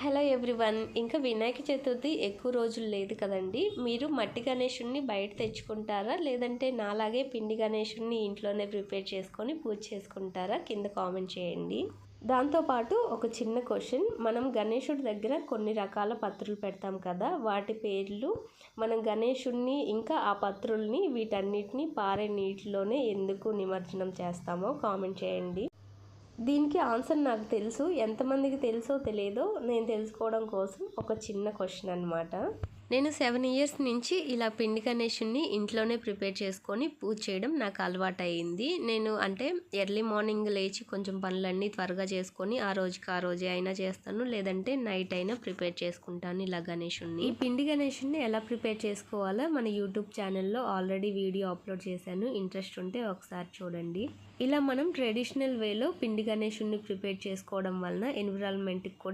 Hello everyone. ఇంకా వినాయక చతుర్థి ఎక్కువ రోజులు లేదు కదండి. మీరు మట్టి గణేషుడిని బయట తెచ్చుకుంటారా, లేదంటే నాలాగే పిండి గణేషుడిని ఇంట్లోనే ప్రిపేర్ చేసుకొని పూజ చేసుకుంటారా? కింద కామెంట్ చేయండి. దాంతోపాటు ఒక చిన్న క్వశ్చన్, మనం గణేషుడి దగ్గర కొన్ని రకాల పత్రులు పెడతాం కదా, వాటి పేర్లు మనం గణేషుడిని ఇంకా ఆ పత్రుల్ని వీటన్నిటిని పారే నీటిలోనే ఎందుకు నిమజ్జనం చేస్తామో కామెంట్ చేయండి. దీనికి ఆన్సర్ నాకు తెలుసు, ఎంతమందికి తెలుసో తెలియదో నేను తెలుసుకోవడం కోసం ఒక చిన్న క్వశ్చన్ అనమాట. నేను 7 ఇయర్స్ నుంచి ఇలా పిండి గణేషుని ఇంట్లోనే ప్రిపేర్ చేసుకొని పూజ చేయడం నాకు అలవాటు అయ్యింది. నేను అంటే ఎర్లీ మార్నింగ్ లేచి కొంచెం పనులన్నీ త్వరగా చేసుకొని ఆ రోజే అయినా చేస్తాను, లేదంటే నైట్ అయినా ప్రిపేర్ చేసుకుంటాను ఇలా గణేషుని. ఈ పిండి గణేషుని ఎలా ప్రిపేర్ చేసుకోవాలో మన యూట్యూబ్ ఛానల్లో ఆల్రెడీ వీడియో అప్లోడ్ చేశాను, ఇంట్రెస్ట్ ఉంటే ఒకసారి చూడండి. ఇలా మనం ట్రెడిషనల్ వేలో పిండి గణేషుని ప్రిపేర్ చేసుకోవడం వలన ఎన్విరాన్మెంట్కి కూడా